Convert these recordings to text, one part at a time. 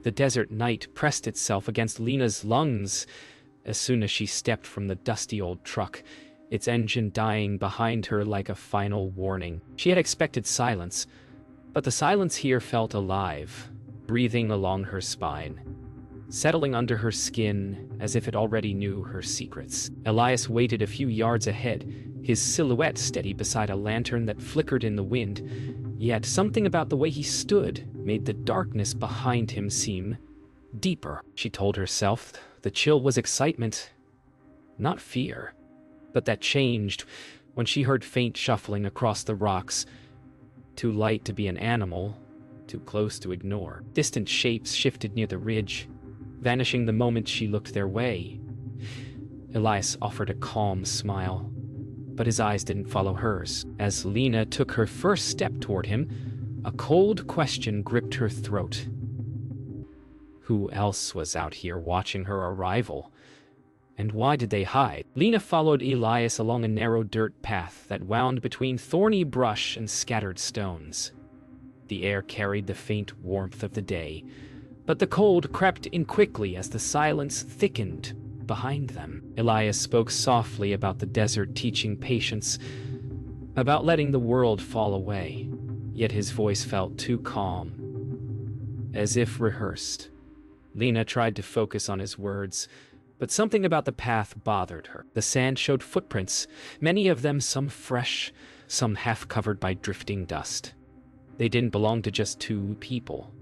The desert night pressed itself against Lena's lungs as soon as she stepped from the dusty old truck, its engine dying behind her like a final warning. She had expected silence, but the silence here felt alive, breathing along her spine, settling under her skin as if it already knew her secrets. Elias waited a few yards ahead, his silhouette steady beside a lantern that flickered in the wind, yet something about the way he stood made the darkness behind him seem deeper. She told herself the chill was excitement, not fear. But that changed when she heard faint shuffling across the rocks, too light to be an animal, too close to ignore. Distant shapes shifted near the ridge, vanishing the moment she looked their way. Elias offered a calm smile, but his eyes didn't follow hers. As Lena took her first step toward him, a cold question gripped her throat. Who else was out here watching her arrival? And why did they hide? Lena followed Elias along a narrow dirt path that wound between thorny brush and scattered stones. The air carried the faint warmth of the day, but the cold crept in quickly as the silence thickened behind them. Elias spoke softly about the desert teaching patience, about letting the world fall away, yet his voice felt too calm, as if rehearsed. Lena tried to focus on his words, but something about the path bothered her. The sand showed footprints, many of them some fresh, some half covered by drifting dust. They didn't belong to just two people.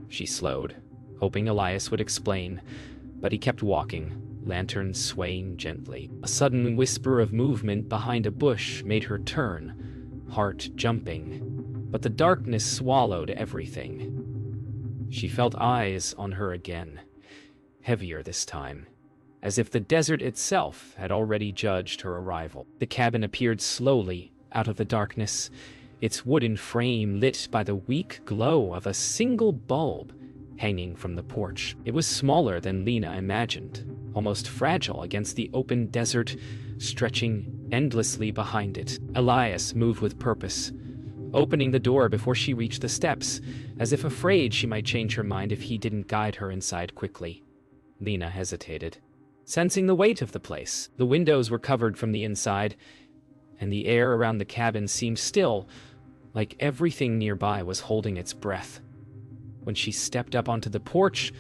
She slowed, hoping Elias would explain, but he kept walking, lantern swaying gently. A sudden whisper of movement behind a bush made her turn, heart jumping, but the darkness swallowed everything. She felt eyes on her again, heavier this time, as if the desert itself had already judged her arrival. The cabin appeared slowly out of the darkness, its wooden frame lit by the weak glow of a single bulb hanging from the porch. It was smaller than Lena imagined, almost fragile against the open desert, stretching endlessly behind it. Elias moved with purpose, opening the door before she reached the steps, as if afraid she might change her mind if he didn't guide her inside quickly. Lena hesitated, sensing the weight of the place. The windows were covered from the inside, and the air around the cabin seemed still, like everything nearby was holding its breath. When she stepped up onto the porch,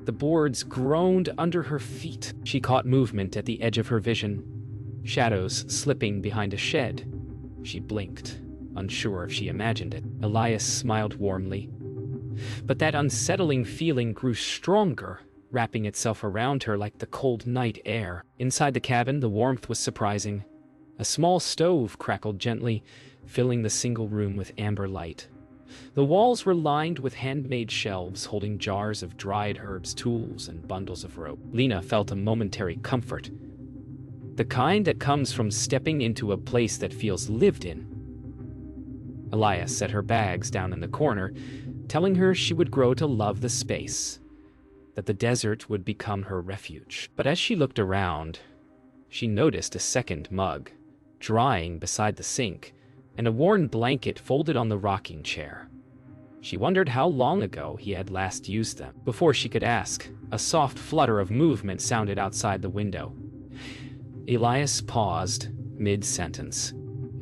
the boards groaned under her feet. She caught movement at the edge of her vision, shadows slipping behind a shed. She blinked, unsure if she imagined it. Elias smiled warmly, but that unsettling feeling grew stronger, wrapping itself around her like the cold night air. Inside the cabin, the warmth was surprising. A small stove crackled gently, filling the single room with amber light. The walls were lined with handmade shelves holding jars of dried herbs, tools, and bundles of rope. Lena felt a momentary comfort, the kind that comes from stepping into a place that feels lived in. Elias set her bags down in the corner, telling her she would grow to love the space, that the desert would become her refuge. But as she looked around, she noticed a second mug, drying beside the sink, and a worn blanket folded on the rocking chair. She wondered how long ago he had last used them. Before she could ask, a soft flutter of movement sounded outside the window. Elias paused mid-sentence.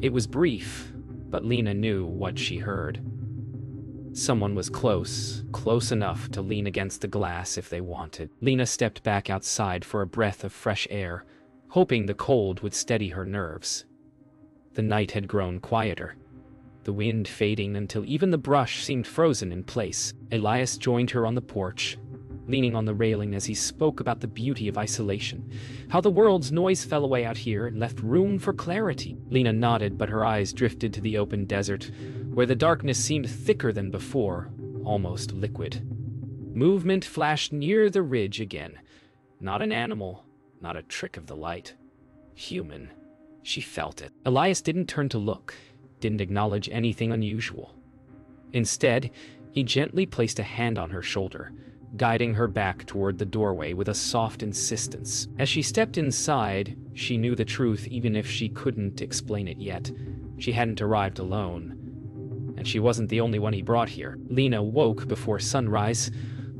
It was brief, but Lena knew what she heard. Someone was close enough to lean against the glass if they wanted. Lena stepped back outside for a breath of fresh air, hoping the cold would steady her nerves. The night had grown quieter, the wind fading until even the brush seemed frozen in place. Elias joined her on the porch, leaning on the railing as he spoke about the beauty of isolation, how the world's noise fell away out here and left room for clarity. Lena nodded, but her eyes drifted to the open desert, where the darkness seemed thicker than before, almost liquid. Movement flashed near the ridge again. Not an animal, not a trick of the light. Human. She felt it. Elias didn't turn to look, didn't acknowledge anything unusual. Instead, he gently placed a hand on her shoulder, guiding her back toward the doorway with a soft insistence. As she stepped inside, she knew the truth even if she couldn't explain it yet. She hadn't arrived alone, and she wasn't the only one he brought here. Lena woke before sunrise,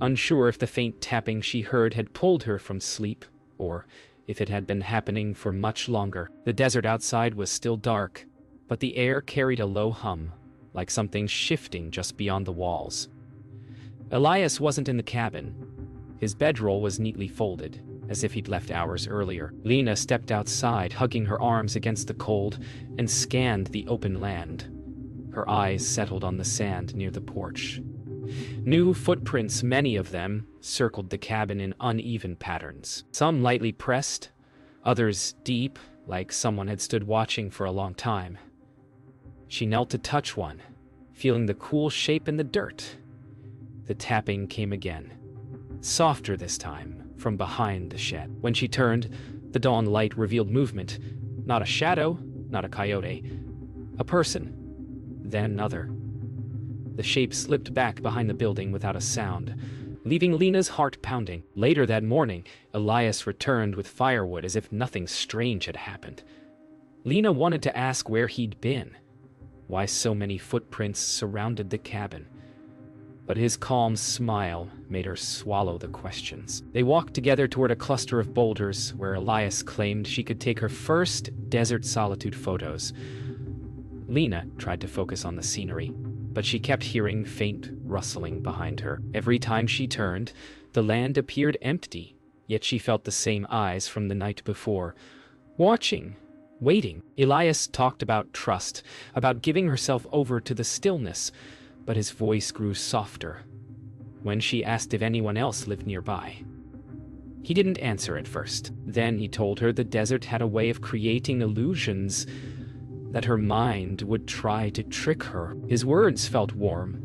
unsure if the faint tapping she heard had pulled her from sleep, or if it had been happening for much longer. The desert outside was still dark, but the air carried a low hum, like something shifting just beyond the walls. Elias wasn't in the cabin. His bedroll was neatly folded, as if he'd left hours earlier. Lena stepped outside, hugging her arms against the cold, and scanned the open land. Her eyes settled on the sand near the porch. New footprints, many of them, circled the cabin in uneven patterns. Some lightly pressed, others deep, like someone had stood watching for a long time. She knelt to touch one, feeling the cool shape in the dirt. The tapping came again, softer this time, from behind the shed. When she turned, the dawn light revealed movement. Not a shadow, not a coyote. A person. Then another. The shape slipped back behind the building without a sound, leaving Lena's heart pounding. Later that morning, Elias returned with firewood as if nothing strange had happened. Lena wanted to ask where he'd been, why so many footprints surrounded the cabin. But his calm smile made her swallow the questions. They walked together toward a cluster of boulders where Elias claimed she could take her first desert solitude photos. Lena tried to focus on the scenery, but she kept hearing faint rustling behind her. Every time she turned, the land appeared empty, yet she felt the same eyes from the night before, watching, waiting. Elias talked about trust, about giving herself over to the stillness, but his voice grew softer when she asked if anyone else lived nearby. He didn't answer at first. Then he told her the desert had a way of creating illusions, that her mind would try to trick her. His words felt warm,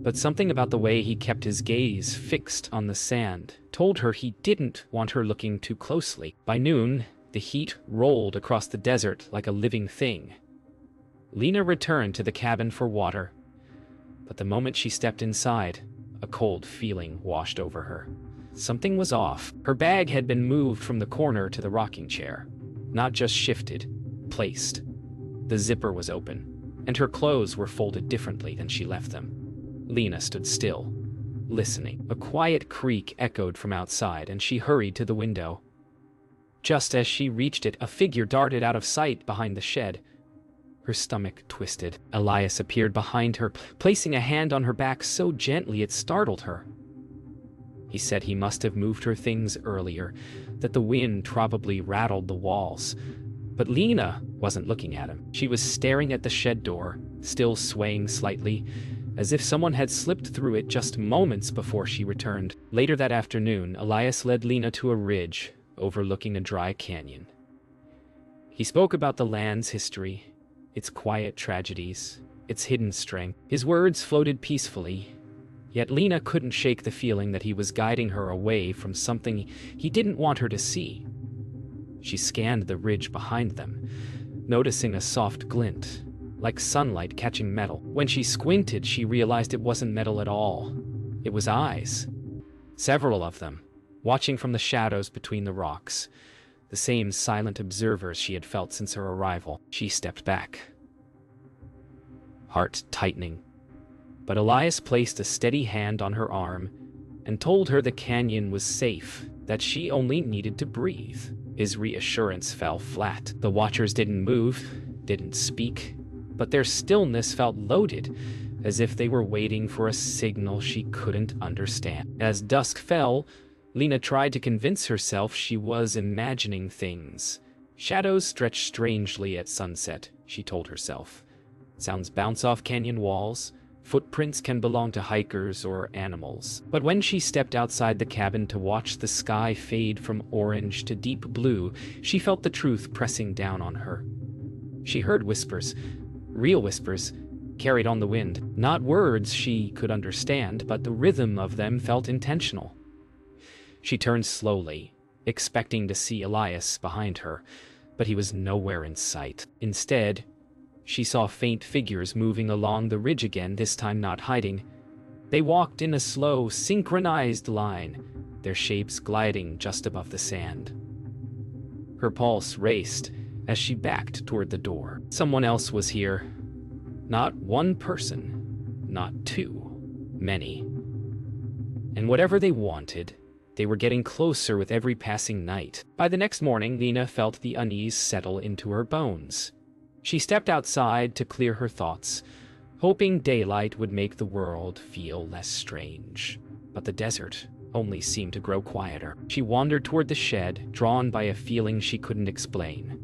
but something about the way he kept his gaze fixed on the sand told her he didn't want her looking too closely. By noon, the heat rolled across the desert like a living thing. Lena returned to the cabin for water, but the moment she stepped inside, a cold feeling washed over her. Something was off. Her bag had been moved from the corner to the rocking chair. Not just shifted, placed. The zipper was open, and her clothes were folded differently than she left them. Lena stood still, listening. A quiet creak echoed from outside, and she hurried to the window. Just as she reached it, a figure darted out of sight behind the shed. Her stomach twisted. Elias appeared behind her, placing a hand on her back so gently it startled her. He said he must have moved her things earlier, that the wind probably rattled the walls. But Lena wasn't looking at him. She was staring at the shed door, still swaying slightly, as if someone had slipped through it just moments before she returned. Later that afternoon, Elias led Lena to a ridge overlooking a dry canyon. He spoke about the land's history, its quiet tragedies, its hidden strength. His words floated peacefully, yet Lena couldn't shake the feeling that he was guiding her away from something he didn't want her to see. She scanned the ridge behind them, noticing a soft glint, like sunlight catching metal. When she squinted, she realized it wasn't metal at all. It was eyes. Several of them, watching from the shadows between the rocks. The same silent observers she had felt since her arrival. She stepped back, heart tightening. But Elias placed a steady hand on her arm and told her the canyon was safe, that she only needed to breathe. His reassurance fell flat. The watchers didn't move, didn't speak, but their stillness felt loaded, as if they were waiting for a signal she couldn't understand. As dusk fell, Lena tried to convince herself she was imagining things. Shadows stretched strangely at sunset, she told herself. Sounds bounce off canyon walls. Footprints can belong to hikers or animals. But when she stepped outside the cabin to watch the sky fade from orange to deep blue, she felt the truth pressing down on her. She heard whispers, real whispers, carried on the wind. Not words she could understand, but the rhythm of them felt intentional. She turned slowly, expecting to see Elias behind her, but he was nowhere in sight. Instead, she saw faint figures moving along the ridge again, this time not hiding. They walked in a slow, synchronized line, their shapes gliding just above the sand. Her pulse raced as she backed toward the door. Someone else was here. Not one person, not two, many. And whatever they wanted, they were getting closer with every passing night. By the next morning, Lena felt the unease settle into her bones. She stepped outside to clear her thoughts, hoping daylight would make the world feel less strange. But the desert only seemed to grow quieter. She wandered toward the shed, drawn by a feeling she couldn't explain.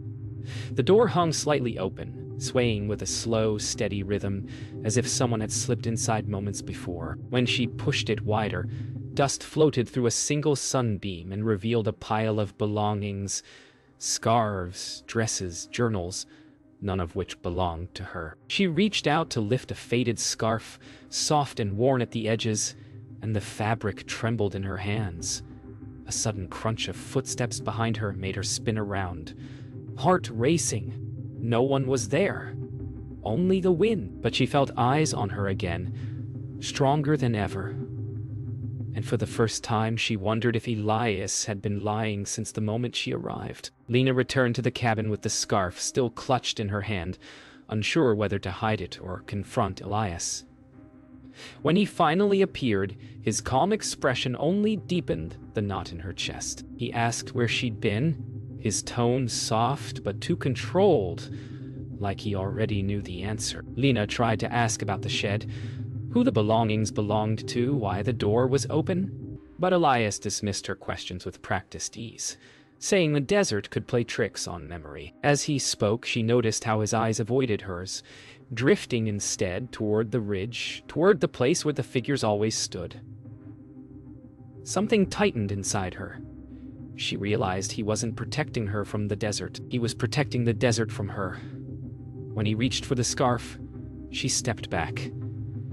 The door hung slightly open, swaying with a slow, steady rhythm, as if someone had slipped inside moments before. When she pushed it wider, dust floated through a single sunbeam and revealed a pile of belongings, scarves, dresses, journals, none of which belonged to her. She reached out to lift a faded scarf, soft and worn at the edges, and the fabric trembled in her hands. A sudden crunch of footsteps behind her made her spin around, heart racing. No one was there, only the wind. But she felt eyes on her again, stronger than ever. And for the first time, she wondered if Elias had been lying since the moment she arrived. Lena returned to the cabin with the scarf still clutched in her hand, unsure whether to hide it or confront Elias. When he finally appeared, his calm expression only deepened the knot in her chest. He asked where she'd been, his tone soft but too controlled, like he already knew the answer. Lena tried to ask about the shed, who the belongings belonged to, why the door was open, but Elias dismissed her questions with practiced ease, saying the desert could play tricks on memory. As he spoke, she noticed how his eyes avoided hers, drifting instead toward the ridge, toward the place where the figures always stood. Something tightened inside her. She realized he wasn't protecting her from the desert. He was protecting the desert from her. When he reached for the scarf, she stepped back.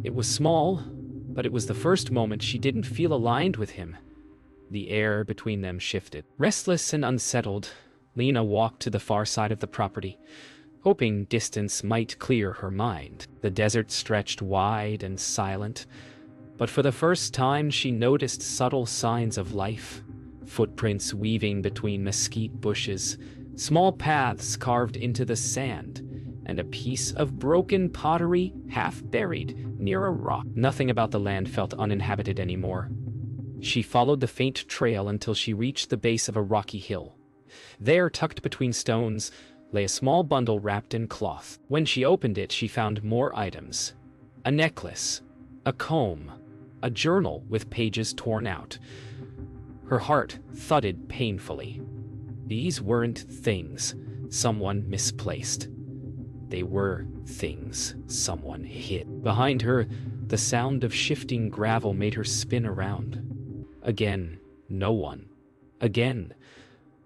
It was small, but it was the first moment she didn't feel aligned with him. The air between them shifted. Restless and unsettled, Lena walked to the far side of the property, hoping distance might clear her mind. The desert stretched wide and silent, but for the first time she noticed subtle signs of life. Footprints weaving between mesquite bushes, small paths carved into the sand, and a piece of broken pottery half buried near a rock. Nothing about the land felt uninhabited anymore. She followed the faint trail until she reached the base of a rocky hill. There, tucked between stones, lay a small bundle wrapped in cloth. When she opened it, she found more items. A necklace, a comb, a journal with pages torn out. Her heart thudded painfully. These weren't things someone misplaced. They were things someone hid. Behind her, the sound of shifting gravel made her spin around. Again, no one. Again,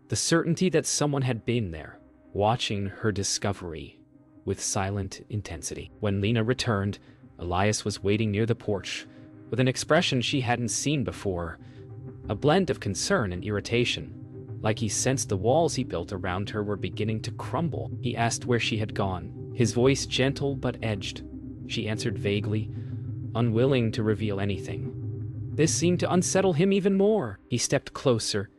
the certainty that someone had been there, watching her discovery with silent intensity. When Lena returned, Elias was waiting near the porch, with an expression she hadn't seen before, a blend of concern and irritation, like he sensed the walls he built around her were beginning to crumble. He asked where she had gone, his voice gentle but edged. She answered vaguely, unwilling to reveal anything. This seemed to unsettle him even more. He stepped closer,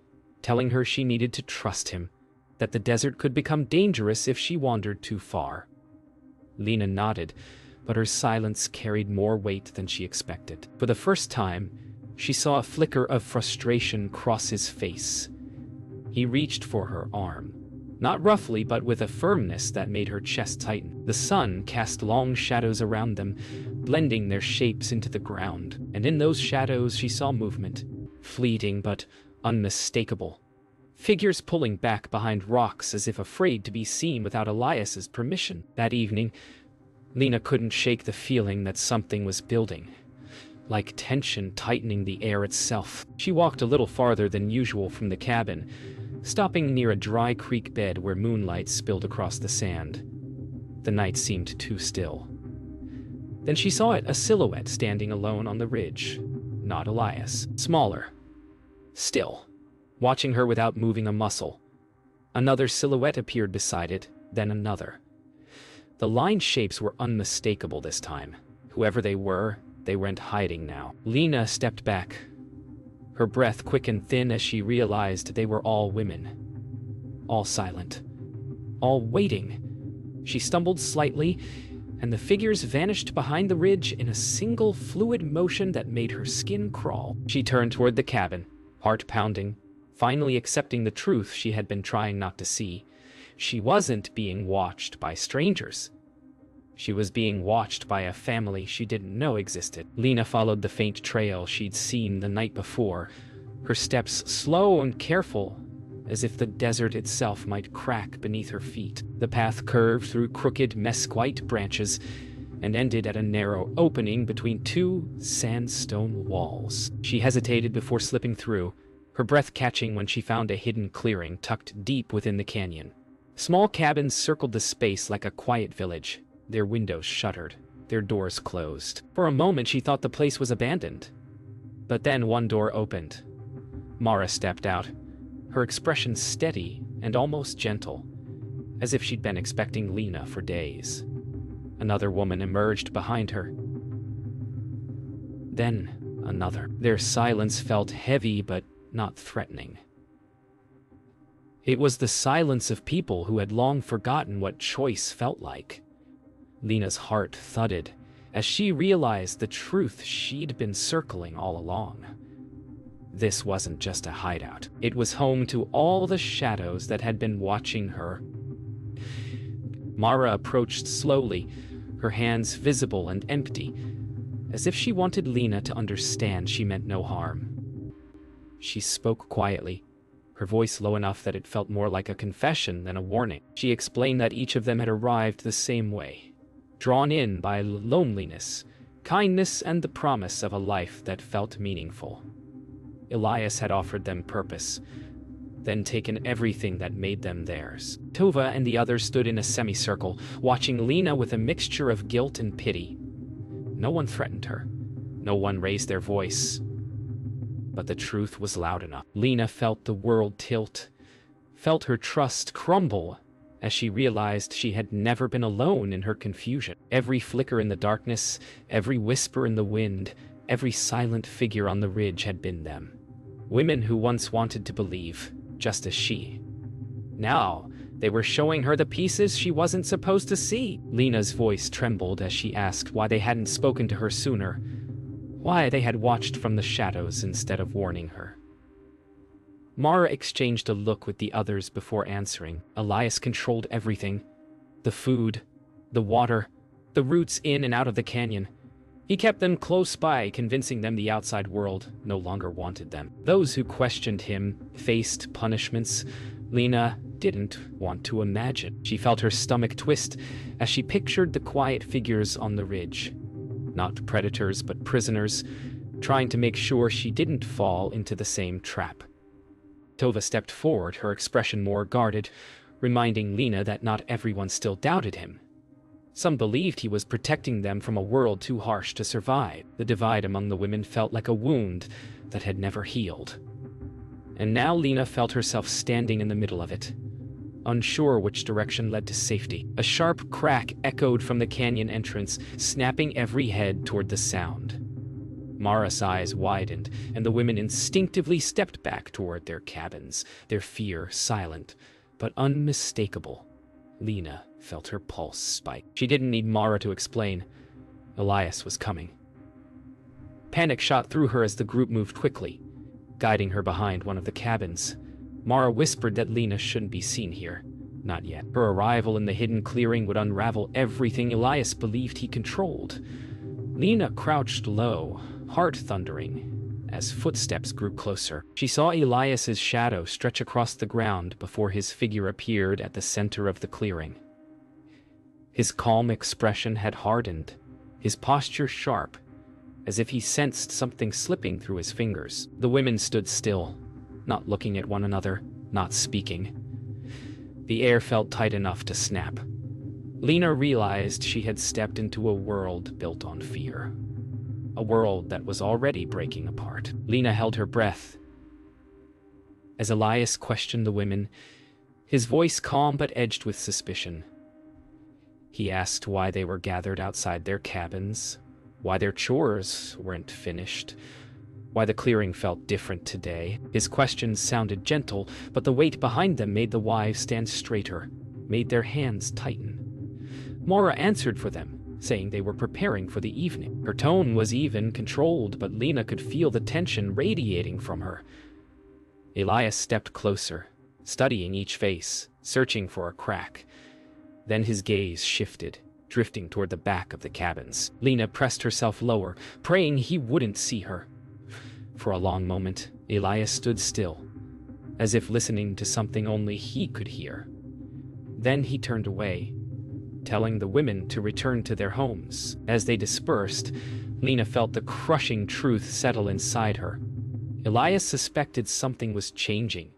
telling her she needed to trust him, that the desert could become dangerous if she wandered too far. Lena nodded, but her silence carried more weight than she expected. For the first time, she saw a flicker of frustration cross his face. He reached for her arm, not roughly, but with a firmness that made her chest tighten. The sun cast long shadows around them, blending their shapes into the ground, and in those shadows she saw movement, fleeting but unmistakable. Figures pulling back behind rocks as if afraid to be seen without Elias's permission. That evening, Lena couldn't shake the feeling that something was building, like tension tightening the air itself. She walked a little farther than usual from the cabin, stopping near a dry creek bed where moonlight spilled across the sand. The night seemed too still. Then she saw it, a silhouette standing alone on the ridge. Not Elias. Smaller. Still. Watching her without moving a muscle. Another silhouette appeared beside it, then another. The line shapes were unmistakable this time. Whoever they weren't hiding now. Lena stepped back. Her breath quick and thin as she realized they were all women. All silent. All waiting. She stumbled slightly, and the figures vanished behind the ridge in a single fluid motion that made her skin crawl. She turned toward the cabin, heart pounding, finally accepting the truth she had been trying not to see. She wasn't being watched by strangers. She was being watched by a family she didn't know existed. Lena followed the faint trail she'd seen the night before, her steps slow and careful, as if the desert itself might crack beneath her feet. The path curved through crooked mesquite branches and ended at a narrow opening between two sandstone walls. She hesitated before slipping through, her breath catching when she found a hidden clearing tucked deep within the canyon. Small cabins circled the space like a quiet village, their windows shuttered, their doors closed. For a moment she thought the place was abandoned. But then one door opened. Mara stepped out, her expression steady and almost gentle, as if she'd been expecting Lena for days. Another woman emerged behind her. Then another. Their silence felt heavy but not threatening. It was the silence of people who had long forgotten what choice felt like. Lena's heart thudded as she realized the truth she'd been circling all along. This wasn't just a hideout. It was home to all the shadows that had been watching her. Mara approached slowly, her hands visible and empty, as if she wanted Lena to understand she meant no harm. She spoke quietly, her voice low enough that it felt more like a confession than a warning. She explained that each of them had arrived the same way, drawn in by loneliness, kindness, and the promise of a life that felt meaningful. Elias had offered them purpose, then taken everything that made them theirs. Tova and the others stood in a semicircle, watching Lena with a mixture of guilt and pity. No one threatened her. No one raised their voice. But the truth was loud enough. Lena felt the world tilt, felt her trust crumble, as she realized she had never been alone in her confusion. Every flicker in the darkness, every whisper in the wind, every silent figure on the ridge had been them. Women who once wanted to believe, just as she. Now, they were showing her the pieces she wasn't supposed to see. Lena's voice trembled as she asked why they hadn't spoken to her sooner, why they had watched from the shadows instead of warning her. Mara exchanged a look with the others before answering. Elias controlled everything. The food, the water, the routes in and out of the canyon. He kept them close by, convincing them the outside world no longer wanted them. Those who questioned him faced punishments Lena didn't want to imagine. She felt her stomach twist as she pictured the quiet figures on the ridge. Not predators, but prisoners, trying to make sure she didn't fall into the same trap. Tova stepped forward, her expression more guarded, reminding Lena that not everyone still doubted him. Some believed he was protecting them from a world too harsh to survive. The divide among the women felt like a wound that had never healed. And now Lena felt herself standing in the middle of it, unsure which direction led to safety. A sharp crack echoed from the canyon entrance, snapping every head toward the sound. Mara's eyes widened, and the women instinctively stepped back toward their cabins, their fear silent but unmistakable. Lena felt her pulse spike. She didn't need Mara to explain. Elias was coming. Panic shot through her as the group moved quickly, guiding her behind one of the cabins. Mara whispered that Lena shouldn't be seen here. Not yet. Her arrival in the hidden clearing would unravel everything Elias believed he controlled. Lena crouched low, heart thundering, as footsteps grew closer. She saw Elias's shadow stretch across the ground before his figure appeared at the center of the clearing. His calm expression had hardened, his posture sharp, as if he sensed something slipping through his fingers. The women stood still, not looking at one another, not speaking. The air felt tight enough to snap. Lena realized she had stepped into a world built on fear. A world that was already breaking apart. Lena held her breath. As Elias questioned the women, his voice calm but edged with suspicion. He asked why they were gathered outside their cabins, why their chores weren't finished, why the clearing felt different today. His questions sounded gentle, but the weight behind them made the wives stand straighter, made their hands tighten. Mara answered for them, saying they were preparing for the evening. Her tone was even, controlled, but Lena could feel the tension radiating from her. Elias stepped closer, studying each face, searching for a crack. Then his gaze shifted, drifting toward the back of the cabins. Lena pressed herself lower, praying he wouldn't see her. For a long moment, Elias stood still, as if listening to something only he could hear. Then he turned away, telling the women to return to their homes. As they dispersed, Lena felt the crushing truth settle inside her. Elias suspected something was changing,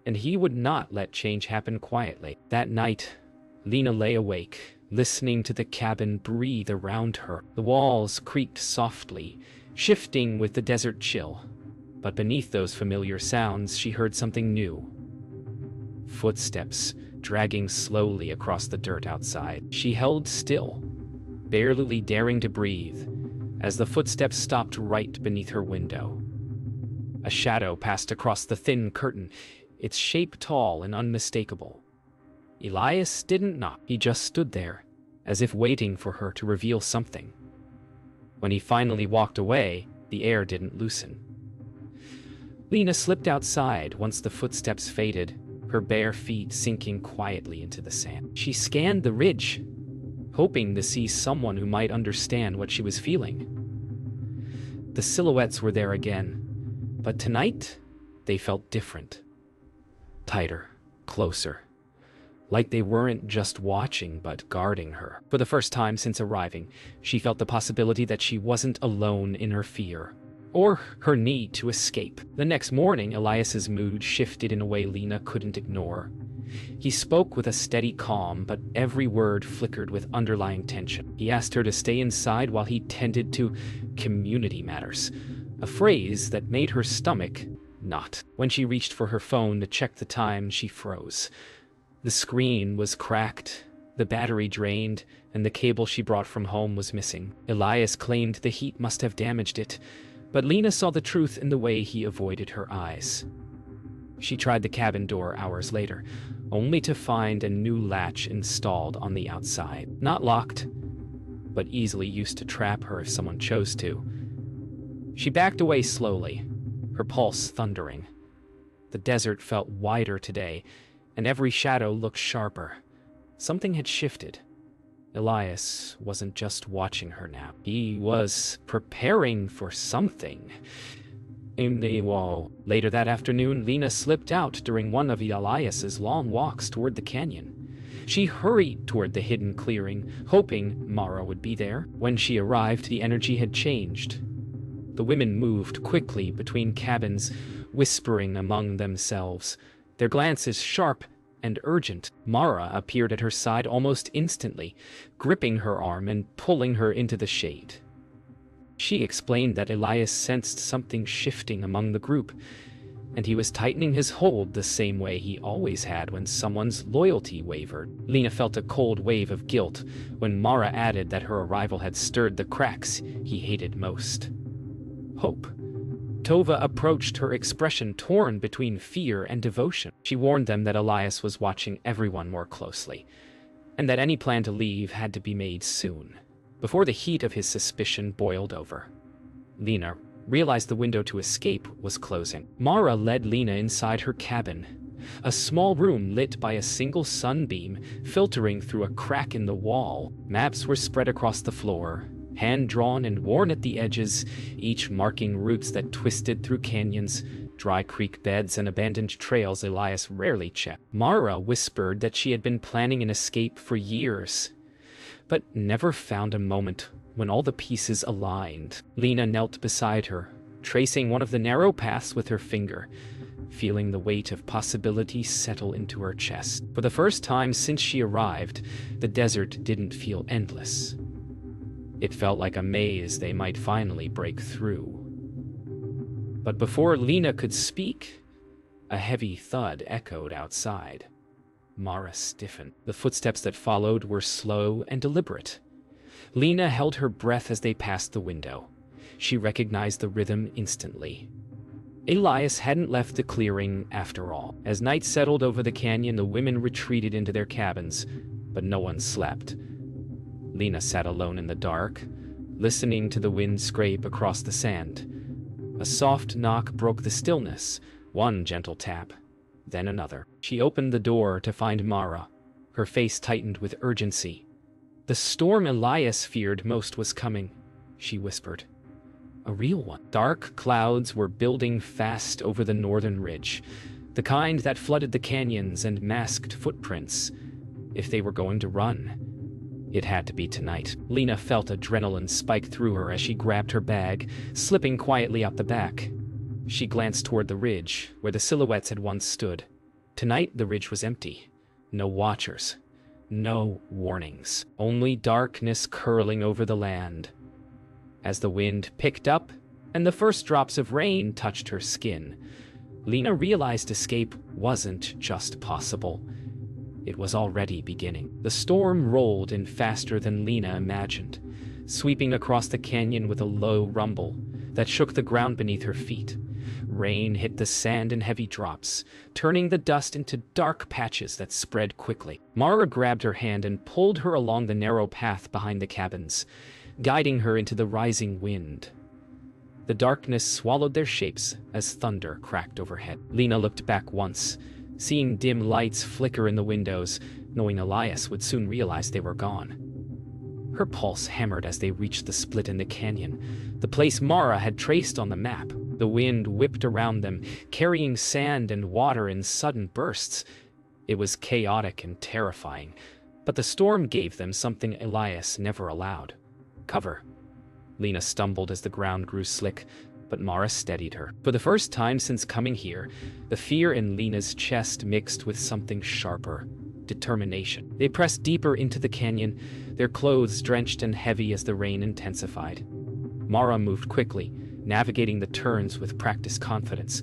and he would not let change happen quietly. That night, Lena lay awake, listening to the cabin breathe around her. The walls creaked softly, shifting with the desert chill. But beneath those familiar sounds, she heard something new. Footsteps dragging slowly across the dirt outside. She held still, barely daring to breathe, as the footsteps stopped right beneath her window. A shadow passed across the thin curtain, its shape tall and unmistakable. Elias didn't knock. He just stood there, as if waiting for her to reveal something. When he finally walked away, the air didn't loosen. Lena slipped outside once the footsteps faded, her bare feet sinking quietly into the sand. She scanned the ridge, hoping to see someone who might understand what she was feeling. The silhouettes were there again, but tonight they felt different. Tighter, closer. Like they weren't just watching, but guarding her. For the first time since arriving, she felt the possibility that she wasn't alone in her fear, or her need to escape. The next morning, Elias's mood shifted in a way Lena couldn't ignore. He spoke with a steady calm, but every word flickered with underlying tension. He asked her to stay inside while he tended to community matters, a phrase that made her stomach knot. When she reached for her phone to check the time, she froze. The screen was cracked, the battery drained, and the cable she brought from home was missing. Elias claimed the heat must have damaged it, but Lena saw the truth in the way he avoided her eyes. She tried the cabin door hours later, only to find a new latch installed on the outside. Not locked, but easily used to trap her if someone chose to. She backed away slowly, her pulse thundering. The desert felt wider today, and every shadow looked sharper. Something had shifted. Elias wasn't just watching her now. He was preparing for something. In the wall. Later that afternoon, Lena slipped out during one of Elias's long walks toward the canyon. She hurried toward the hidden clearing, hoping Mara would be there. When she arrived, the energy had changed. The women moved quickly between cabins, whispering among themselves, their glances sharp and urgent. Mara appeared at her side almost instantly, gripping her arm and pulling her into the shade. She explained that Elias sensed something shifting among the group, and he was tightening his hold the same way he always had when someone's loyalty wavered. Lena felt a cold wave of guilt when Mara added that her arrival had stirred the cracks he hated most. Hope. Tova approached, her expression torn between fear and devotion. She warned them that Elias was watching everyone more closely, and that any plan to leave had to be made soon, before the heat of his suspicion boiled over. Lena realized the window to escape was closing. Mara led Lena inside her cabin, a small room lit by a single sunbeam filtering through a crack in the wall. Maps were spread across the floor, hand-drawn and worn at the edges, each marking routes that twisted through canyons, dry creek beds, and abandoned trails Elias rarely checked. Mara whispered that she had been planning an escape for years, but never found a moment when all the pieces aligned. Lena knelt beside her, tracing one of the narrow paths with her finger, feeling the weight of possibility settle into her chest. For the first time since she arrived, the desert didn't feel endless. It felt like a maze they might finally break through. But before Lena could speak, a heavy thud echoed outside. Mara stiffened. The footsteps that followed were slow and deliberate. Lena held her breath as they passed the window. She recognized the rhythm instantly. Elias hadn't left the clearing after all. As night settled over the canyon, the women retreated into their cabins, but no one slept. Lena sat alone in the dark, listening to the wind scrape across the sand. A soft knock broke the stillness, one gentle tap, then another. She opened the door to find Mara. Her face tightened with urgency. "The storm Elias feared most was coming," she whispered. "A real one." Dark clouds were building fast over the northern ridge, the kind that flooded the canyons and masked footprints. If they were going to run, it had to be tonight. Lena felt adrenaline spike through her as she grabbed her bag, slipping quietly out the back. She glanced toward the ridge, where the silhouettes had once stood. Tonight, the ridge was empty. No watchers. No warnings. Only darkness curling over the land. As the wind picked up, and the first drops of rain touched her skin, Lena realized escape wasn't just possible. It was already beginning. The storm rolled in faster than Lena imagined, sweeping across the canyon with a low rumble that shook the ground beneath her feet. Rain hit the sand in heavy drops, turning the dust into dark patches that spread quickly. Mara grabbed her hand and pulled her along the narrow path behind the cabins, guiding her into the rising wind. The darkness swallowed their shapes as thunder cracked overhead. Lena looked back once, seeing dim lights flicker in the windows, knowing Elias would soon realize they were gone. Her pulse hammered as they reached the split in the canyon, the place Mara had traced on the map. The wind whipped around them, carrying sand and water in sudden bursts. It was chaotic and terrifying, but the storm gave them something Elias never allowed: cover. Lena stumbled as the ground grew slick, but Mara steadied her. For the first time since coming here, the fear in Lena's chest mixed with something sharper: determination. They pressed deeper into the canyon, their clothes drenched and heavy as the rain intensified. Mara moved quickly, navigating the turns with practiced confidence,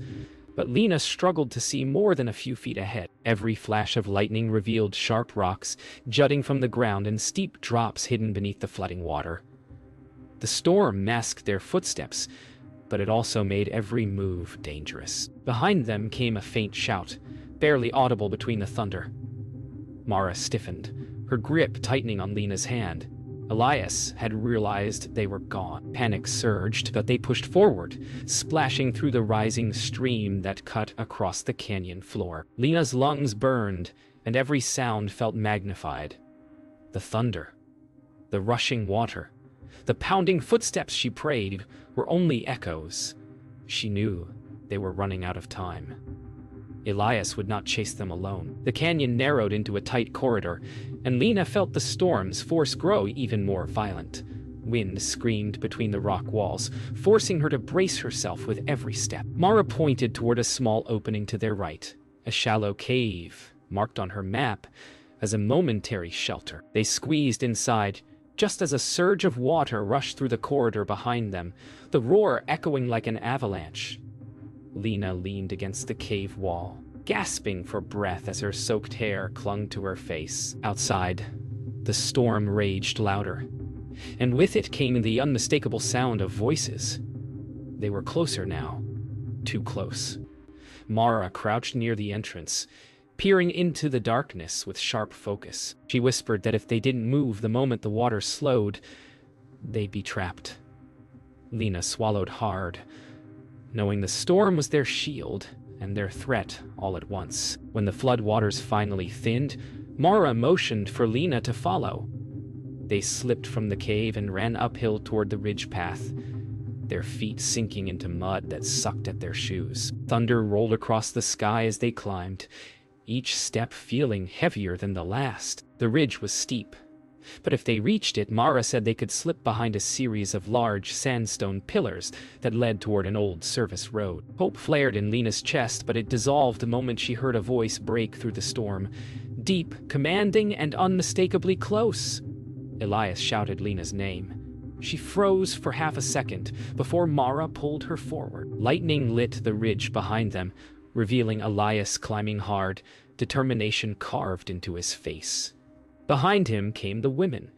but Lena struggled to see more than a few feet ahead. Every flash of lightning revealed sharp rocks jutting from the ground and steep drops hidden beneath the flooding water. The storm masked their footsteps, but it also made every move dangerous. Behind them came a faint shout, barely audible between the thunder. Mara stiffened, her grip tightening on Lena's hand. Elias had realized they were gone. Panic surged, but they pushed forward, splashing through the rising stream that cut across the canyon floor. Lena's lungs burned, and every sound felt magnified. The thunder, the rushing water, the pounding footsteps she prayed were only echoes. She knew they were running out of time. Elias would not chase them alone. The canyon narrowed into a tight corridor, and Lena felt the storm's force grow even more violent. Wind screamed between the rock walls, forcing her to brace herself with every step. Mara pointed toward a small opening to their right, a shallow cave, marked on her map as a momentary shelter. They squeezed inside, just as a surge of water rushed through the corridor behind them, the roar echoing like an avalanche. Lena leaned against the cave wall, gasping for breath as her soaked hair clung to her face. Outside, the storm raged louder, and with it came the unmistakable sound of voices. They were closer now, too close. Mara crouched near the entrance, peering into the darkness with sharp focus. She whispered that if they didn't move the moment the water slowed, they'd be trapped. Lena swallowed hard, knowing the storm was their shield and their threat all at once. When the floodwaters finally thinned, Mara motioned for Lena to follow. They slipped from the cave and ran uphill toward the ridge path, their feet sinking into mud that sucked at their shoes. Thunder rolled across the sky as they climbed, each step feeling heavier than the last. The ridge was steep, but if they reached it, Mara said they could slip behind a series of large sandstone pillars that led toward an old service road. Hope flared in Lena's chest, but it dissolved the moment she heard a voice break through the storm. Deep, commanding, and unmistakably close. Elias shouted Lena's name. She froze for half a second before Mara pulled her forward. Lightning lit the ridge behind them, revealing Elias climbing hard, determination carved into his face. Behind him came the women,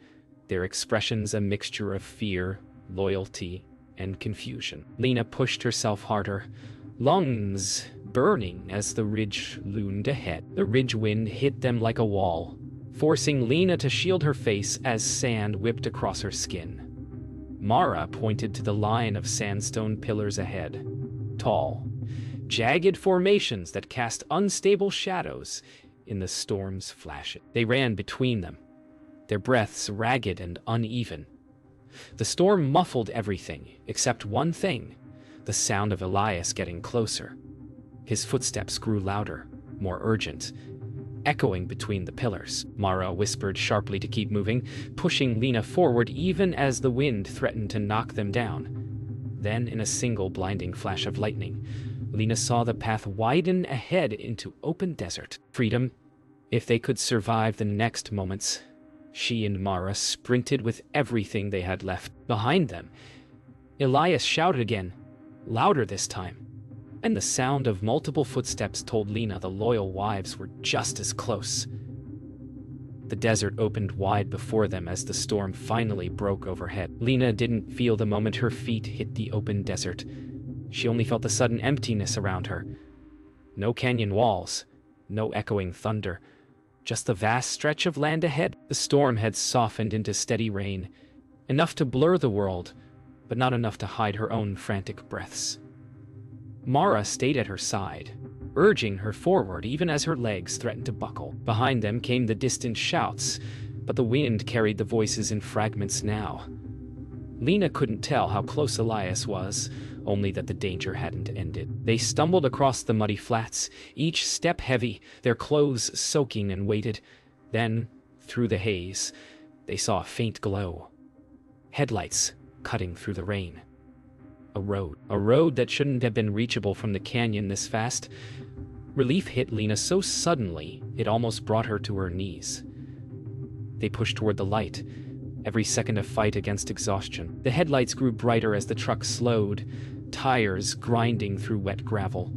their expressions a mixture of fear, loyalty, and confusion. Lena pushed herself harder, lungs burning as the ridge loomed ahead. The ridge wind hit them like a wall, forcing Lena to shield her face as sand whipped across her skin. Mara pointed to the line of sandstone pillars ahead. Tall, jagged formations that cast unstable shadows in the storm's flashes. They ran between them, their breaths ragged and uneven. The storm muffled everything except one thing: the sound of Elias getting closer. His footsteps grew louder, more urgent, echoing between the pillars. Mara whispered sharply to keep moving, pushing Lena forward even as the wind threatened to knock them down. Then, in a single blinding flash of lightning, Lena saw the path widen ahead into open desert. Freedom, if they could survive the next moments. She and Mara sprinted with everything they had left behind them. Elias shouted again, louder this time, and the sound of multiple footsteps told Lena the loyal wives were just as close. The desert opened wide before them as the storm finally broke overhead. Lena didn't feel the moment her feet hit the open desert. She only felt the sudden emptiness around her. No canyon walls, no echoing thunder, just the vast stretch of land ahead. The storm had softened into steady rain, enough to blur the world, but not enough to hide her own frantic breaths. Mara stayed at her side, urging her forward even as her legs threatened to buckle. Behind them came the distant shouts, but the wind carried the voices in fragments now. Lena couldn't tell how close Elias was, only that the danger hadn't ended. They stumbled across the muddy flats, each step heavy, their clothes soaking, and waited. Then, through the haze, they saw a faint glow. Headlights cutting through the rain. A road that shouldn't have been reachable from the canyon this fast. Relief hit Lena so suddenly, it almost brought her to her knees. They pushed toward the light, every second a fight against exhaustion. The headlights grew brighter as the truck slowed, tires grinding through wet gravel.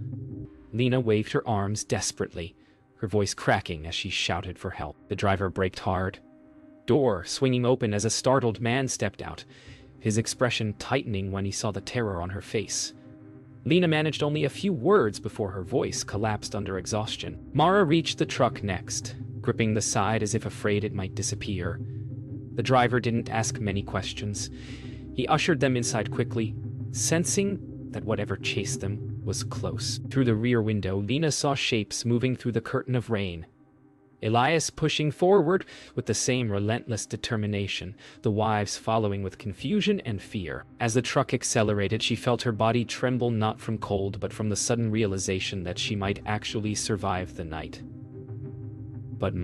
Lena waved her arms desperately, her voice cracking as she shouted for help. The driver braked hard, door swinging open as a startled man stepped out, his expression tightening when he saw the terror on her face. Lena managed only a few words before her voice collapsed under exhaustion. Mara reached the truck next, gripping the side as if afraid it might disappear. The driver didn't ask many questions. He ushered them inside quickly, sensing that whatever chased them was close. Through the rear window, Lena saw shapes moving through the curtain of rain. Elias pushing forward with the same relentless determination, the wives following with confusion and fear. As the truck accelerated, she felt her body tremble not from cold but from the sudden realization that she might actually survive the night. But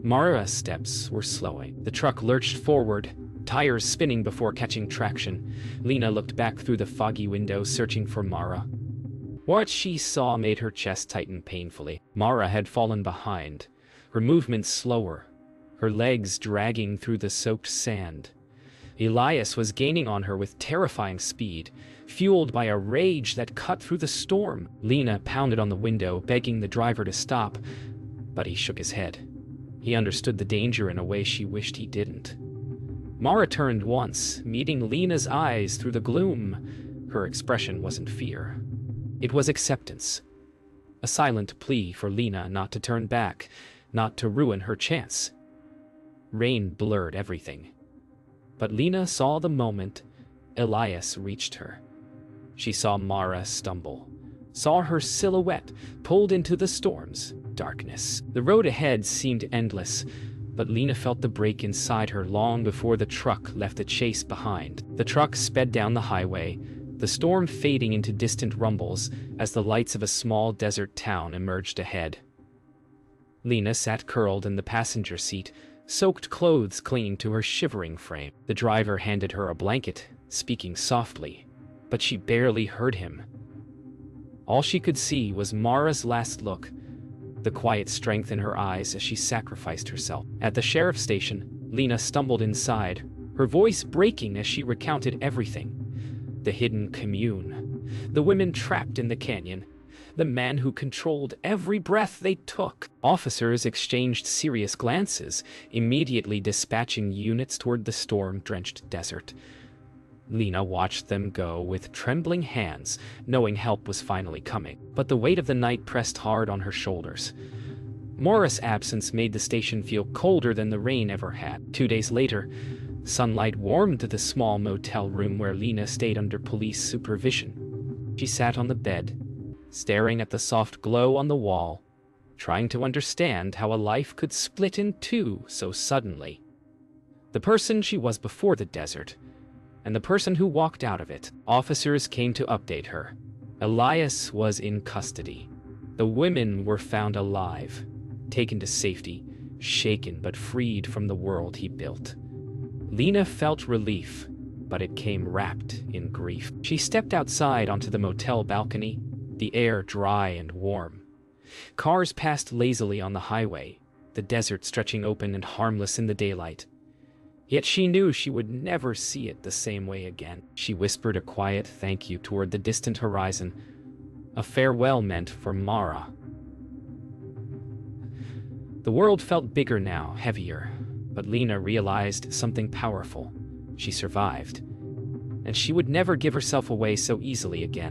Mara's steps were slowing. The truck lurched forward, tires spinning before catching traction. Lena looked back through the foggy window, searching for Mara. What she saw made her chest tighten painfully. Mara had fallen behind, her movements slower, her legs dragging through the soaked sand. Elias was gaining on her with terrifying speed, fueled by a rage that cut through the storm. Lena pounded on the window, begging the driver to stop, but he shook his head. He understood the danger in a way she wished he didn't. Mara turned once, meeting Lena's eyes through the gloom. Her expression wasn't fear. It was acceptance. A silent plea for Lena not to turn back, not to ruin her chance. Rain blurred everything. But Lena saw the moment Elias reached her. She saw Mara stumble, saw her silhouette pulled into the storm's darkness. The road ahead seemed endless, but Lena felt the break inside her long before the truck left the chase behind. The truck sped down the highway, the storm fading into distant rumbles as the lights of a small desert town emerged ahead. Lena sat curled in the passenger seat, soaked clothes clinging to her shivering frame. The driver handed her a blanket, speaking softly, but she barely heard him. All she could see was Mara's last look, the quiet strength in her eyes as she sacrificed herself. At the sheriff's station, Lena stumbled inside, her voice breaking as she recounted everything. The hidden commune, the women trapped in the canyon, the man who controlled every breath they took. Officers exchanged serious glances, immediately dispatching units toward the storm-drenched desert. Lena watched them go with trembling hands, knowing help was finally coming. But the weight of the night pressed hard on her shoulders. Morris' absence made the station feel colder than the rain ever had. 2 days later, sunlight warmed the small motel room where Lena stayed under police supervision. She sat on the bed, staring at the soft glow on the wall, trying to understand how a life could split in two so suddenly. The person she was before the desert, and the person who walked out of it. Officers came to update her. Elias was in custody. The women were found alive, taken to safety, shaken but freed from the world he built. Lena felt relief, but it came wrapped in grief. She stepped outside onto the motel balcony, the air dry and warm. Cars passed lazily on the highway, the desert stretching open and harmless in the daylight. Yet she knew she would never see it the same way again. She whispered a quiet thank you toward the distant horizon, a farewell meant for Mara. The world felt bigger now, heavier, but Lena realized something powerful. She survived, and she would never give herself away so easily again.